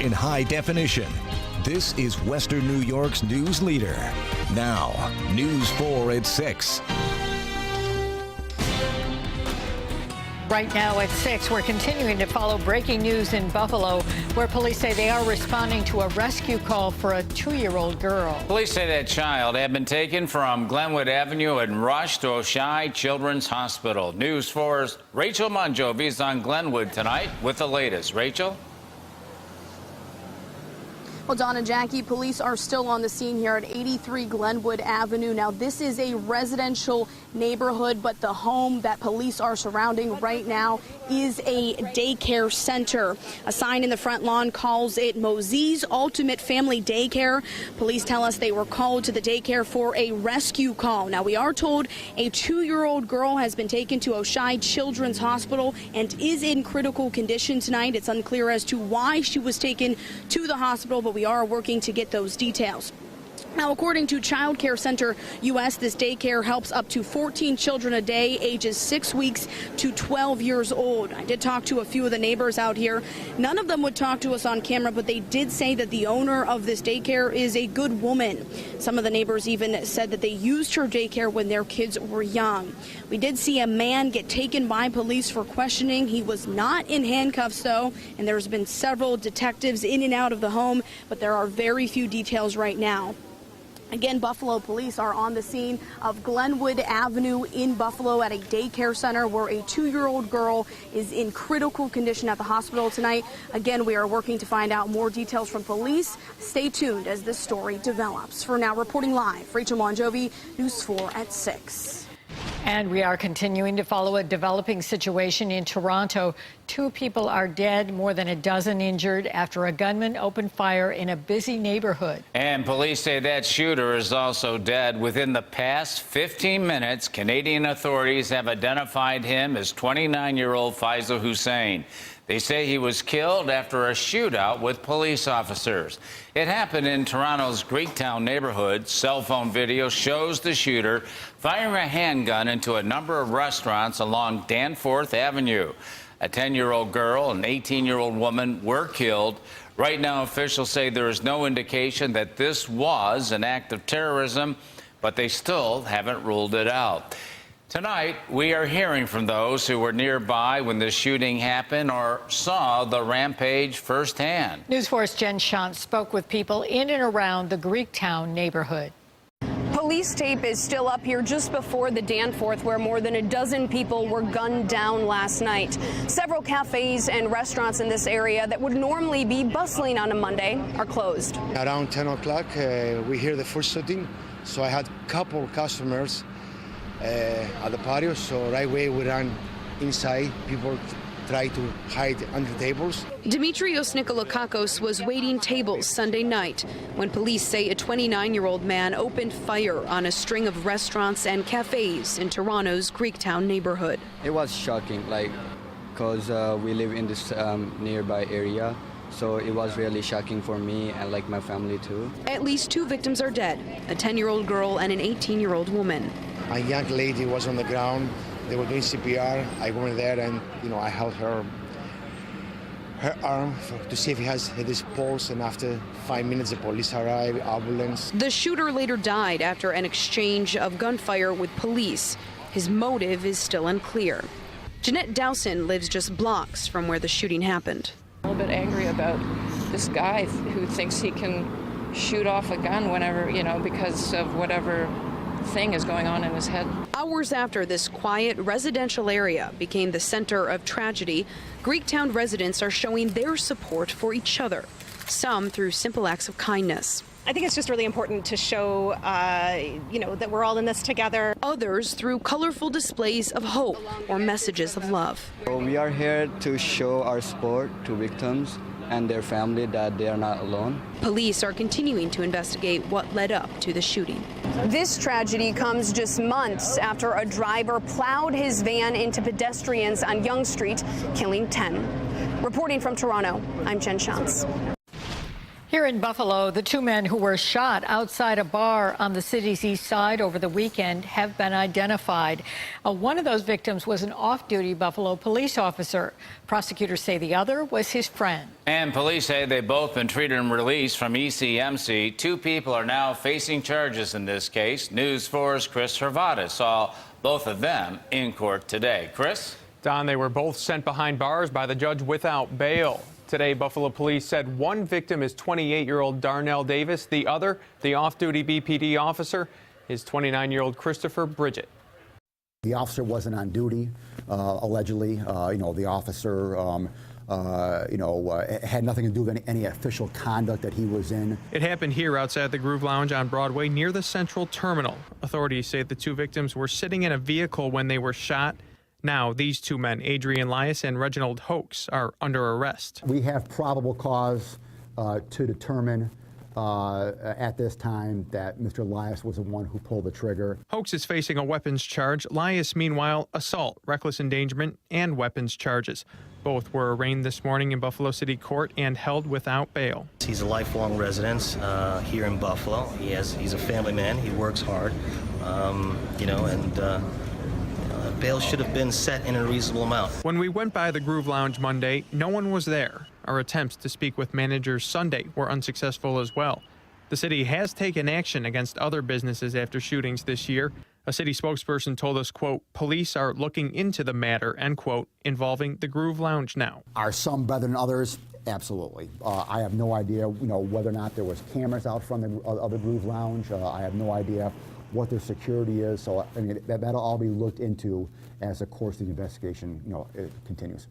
in high definition. This is Western New York's news leader. Now, News 4 at 6. Right now at 6, we're continuing to follow breaking news in Buffalo, where police say they are responding to a rescue call for a 2-year-old girl. Police say that child had been taken from Glenwood Avenue and rushed to Oshai Children's Hospital. News 4's Rachel Monjovi is on Glenwood tonight with the latest. Rachel? Well, Don and Jackie, police are still on the scene here at 83 Glenwood Avenue. Now, this is a residential neighborhood, but the home that police are surrounding right now is a daycare center. A sign in the front lawn calls it Mosey's Ultimate Family Daycare. Police tell us they were called to the daycare for a rescue call. Now, we are told a 2-year-old girl has been taken to Oshai Children's Hospital and is in critical condition tonight. It's unclear as to why she was taken to the hospital, but we are working to get those details. Now, according to Child Care Center U.S., this daycare helps up to 14 children a day, ages 6 weeks to 12 years old. I did talk to a few of the neighbors out here. None of them would talk to us on camera, but they did say that the owner of this daycare is a good woman. Some of the neighbors even said that they used her daycare when their kids were young. We did see a man get taken by police for questioning. He was not in handcuffs, though, and there's been several detectives in and out of the home, but there are very few details right now. Again, Buffalo police are on the scene of Glenwood Avenue in Buffalo at a daycare center where a 2-year-old girl is in critical condition at the hospital tonight. Again, we are working to find out more details from police. Stay tuned as this story develops. For now, reporting live, Rachel Monjovi, News 4 at 6. And we are continuing to follow a developing situation in Toronto. 2 people are dead, more than a dozen injured after a gunman opened fire in a busy neighborhood. And police say that shooter is also dead. Within the past 15 minutes, Canadian authorities have identified him as 29-year-old Faisal Hussein. They say he was killed after a shootout with police officers. It happened in Toronto's Greektown neighborhood. Cell phone video shows the shooter firing a handgun into a number of restaurants along Danforth Avenue. A 10-year-old girl and an 18-year-old woman were killed. Right now, officials say there is no indication that this was an act of terrorism, but they still haven't ruled it out. Tonight, we are hearing from those who were nearby when the shooting happened or saw the rampage firsthand. News 4's Jen Shantz spoke with people in and around the Greektown neighborhood. Police tape is still up here just before the Danforth, where more than a dozen people were gunned down last night. Several cafes and restaurants in this area that would normally be bustling on a Monday are closed. Around 10 o'clock, we hear the first shooting, so I had a couple customers at the patio, so right away we ran inside. People try to hide under tables. Dimitrios Nikolakakos was waiting tables Sunday night when police say a 29-year-old man opened fire on a string of restaurants and cafes in Toronto's Greektown neighborhood. It was shocking, because we live in this nearby area. So it was really shocking for me and my family too. At least 2 victims are dead, a 10-year-old girl and an 18-year-old woman. A young lady was on the ground. They were doing CPR. I went there and, I held her arm to see if he has his pulse. And after 5 minutes, the police arrived, ambulance. The shooter later died after an exchange of gunfire with police. His motive is still unclear. Jeanette Dowson lives just blocks from where the shooting happened. A little bit angry about this guy who thinks he can shoot off a gun whenever, because of whatever thing is going on in his head. Hours after this quiet residential area became the center of tragedy, Greektown residents are showing their support for each other, some through simple acts of kindness. I think it's just really important to show, that we're all in this together. Others through colorful displays of hope or messages of love. We are here to show our support to victims and their family that they are not alone. Police are continuing to investigate what led up to the shooting. This tragedy comes just months after a driver plowed his van into pedestrians on Yonge Street, killing 10. Reporting from Toronto, I'm Jen Shantz. Here in Buffalo, the two men who were shot outside a bar on the city's east side over the weekend have been identified. One of those victims was an off-duty Buffalo police officer. Prosecutors say the other was his friend. And police say they've both been treated and released from ECMC. Two people are now facing charges in this case. News 4's Chris Hervada saw both of them in court today. Chris? Don, they were both sent behind bars by the judge without bail. Today, Buffalo police said one victim is 28-year-old Darnell Davis. The other, the off-duty BPD officer, is 29-year-old Christopher Bridget. The officer wasn't on duty, allegedly. The officer, had nothing to do with any official conduct that he was in. It happened here outside the Groove Lounge on Broadway near the Central Terminal. Authorities say the two victims were sitting in a vehicle when they were shot. Now, these two men, Adrian Lias and Reginald Hoax, are under arrest. We have probable cause to determine at this time that Mr. Lias was the one who pulled the trigger. Hoax is facing a weapons charge. Lias, meanwhile, assault, reckless endangerment, and weapons charges. Both were arraigned this morning in Buffalo City Court and held without bail. He's a lifelong resident here in Buffalo. He's a family man. He works hard, bail should have been set in a reasonable amount. When we went by the Groove Lounge Monday, no one was there. Our attempts to speak with managers Sunday were unsuccessful as well. The city has taken action against other businesses after shootings this year. A city spokesperson told us, quote, police are looking into the matter, end quote, involving the Groove Lounge now. Are some better than others? Absolutely. I have no idea, whether or not there was cameras out front of the Groove Lounge. I have no idea what their security is. So that'll all be looked into as the course of the investigation, it continues.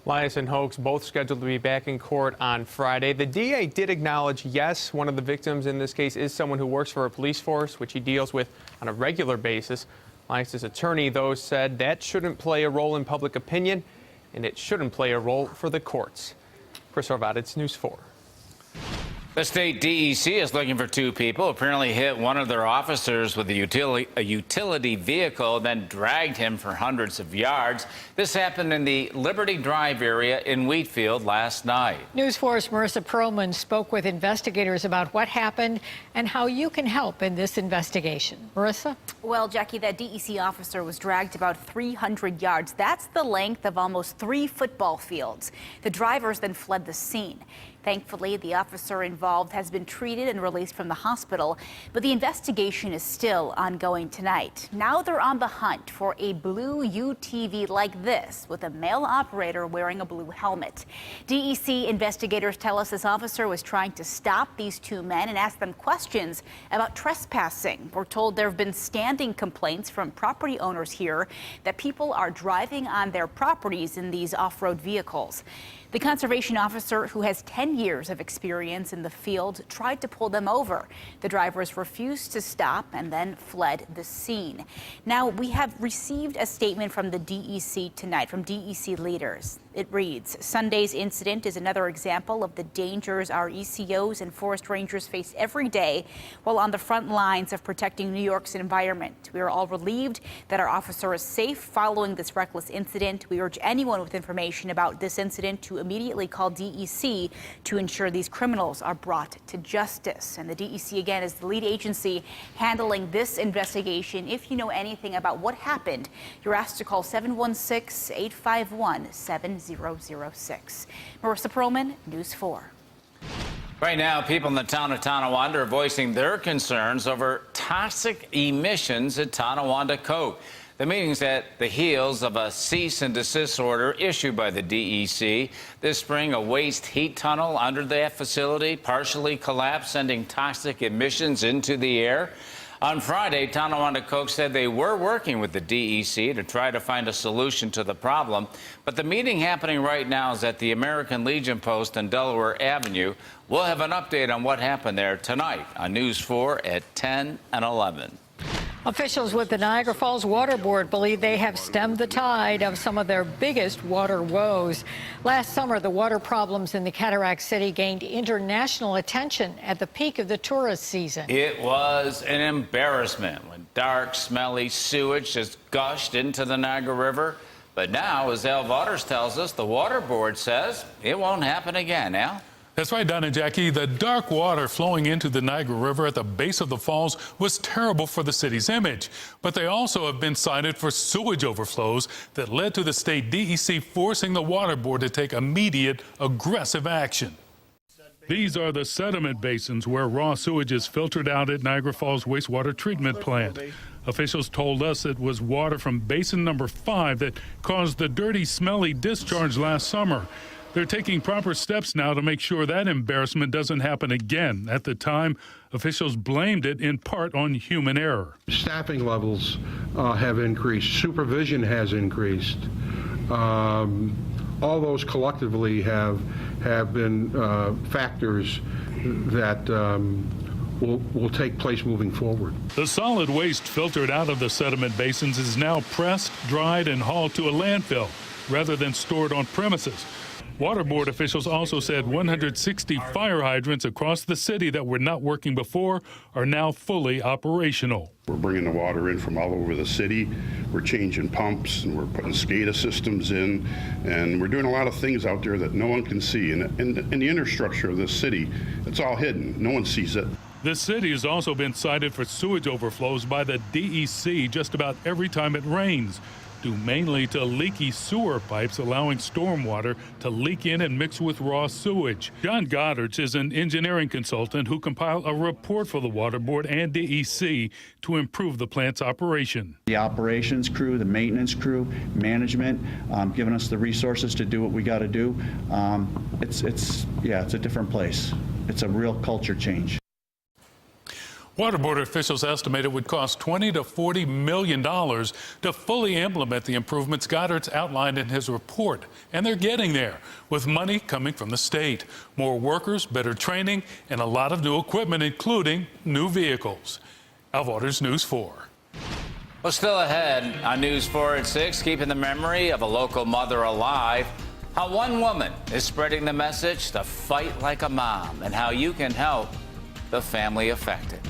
Lias and Hoax both scheduled to be back in court on Friday. The DA did acknowledge, yes, one of the victims in this case is someone who works for a police force, which he deals with on a regular basis. Lias' attorney, though, said that shouldn't play a role in public opinion, and it shouldn't play a role for the courts. Chris Horvat, it's News 4. The state DEC is looking for two people who apparently hit one of their officers with a utility vehicle, then dragged him for hundreds of yards. This happened in the Liberty Drive area in Wheatfield last night. News 4's Marissa Perlman spoke with investigators about what happened and how you can help in this investigation. Marissa? Well, Jackie, that DEC officer was dragged about 300 yards. That's the length of almost 3 football fields. The drivers then fled the scene. Thankfully, the officer involved has been treated and released from the hospital, but the investigation is still ongoing tonight. Now they're on the hunt for a blue UTV like this with a male operator wearing a blue helmet. DEC investigators tell us this officer was trying to stop these two men and ask them questions about trespassing. We're told there have been standing complaints from property owners here that people are driving on their properties in these off-road vehicles. The conservation officer, who has 10 years of experience in the field, tried to pull them over. The drivers refused to stop and then fled the scene. Now, we have received a statement from the DEC tonight, from DEC leaders. It reads, Sunday's incident is another example of the dangers our ECOs and forest rangers face every day while on the front lines of protecting New York's environment. We are all relieved that our officer is safe following this reckless incident. We urge anyone with information about this incident to immediately call DEC to ensure these criminals are brought to justice. And the DEC, again, is the lead agency handling this investigation. If you know anything about what happened, you're asked to call 716-851-7006. Marissa Perlman, News 4. Right now, people in the town of Tonawanda are voicing their concerns over toxic emissions at Tonawanda KOAT. The meeting's at the heels of a cease and desist order issued by the DEC. This spring, a waste heat tunnel under that facility partially collapsed, sending toxic emissions into the air. On Friday, Tonawanda KOAT said they were working with the DEC to try to find a solution to the problem. But the meeting happening right now is at the American Legion Post on Delaware Avenue. We'll have an update on what happened there tonight on News 4 at 10 and 11. Officials with the Niagara Falls Water Board believe they have stemmed the tide of some of their biggest water woes. Last summer, the water problems in the Cataract City gained international attention at the peak of the tourist season. It was an embarrassment when dark, smelly sewage just gushed into the Niagara River. But now, as Al Waters tells us, the Water Board says it won't happen again. Al? That's right, Don and Jackie. The dark water flowing into the Niagara River at the base of the falls was terrible for the city's image. But they also have been cited for sewage overflows that led to the state DEC forcing the water board to take immediate, aggressive action. These are the sediment basins where raw sewage is filtered out at Niagara Falls wastewater treatment plant. Officials told us it was water from basin number 5 that caused the dirty, smelly discharge last summer. They're taking proper steps now to make sure that embarrassment doesn't happen again. At the time, officials blamed it in part on human error. Staffing levels have increased. Supervision has increased. All those collectively have been factors that will take place moving forward. The solid waste filtered out of the sediment basins is now pressed, dried, and hauled to a landfill rather than stored on premises. Water board officials also said 160 fire hydrants across the city that were not working before are now fully operational. We're bringing the water in from all over the city. We're changing pumps, and we're putting SCADA systems in, and we're doing a lot of things out there that no one can see. And in the infrastructure of this city, it's all hidden. No one sees it. The city has also been cited for sewage overflows by the DEC just about every time it rains, due mainly to leaky sewer pipes allowing stormwater to leak in and mix with raw sewage. John Goddard is an engineering consultant who compiled a report for the Water Board and DEC to improve the plant's operation. The operations crew, the maintenance crew, management, giving us the resources to do what we got to do. It's a different place. It's a real culture change. Water board officials estimate it would cost $20 to $40 million to fully implement the improvements Goddard's outlined in his report. And they're getting there, with money coming from the state. More workers, better training, and a lot of new equipment, including new vehicles. Al Waters, News 4. Well, still ahead on News 4 at 6, keeping the memory of a local mother alive. How one woman is spreading the message to fight like a mom, and how you can help the family affected.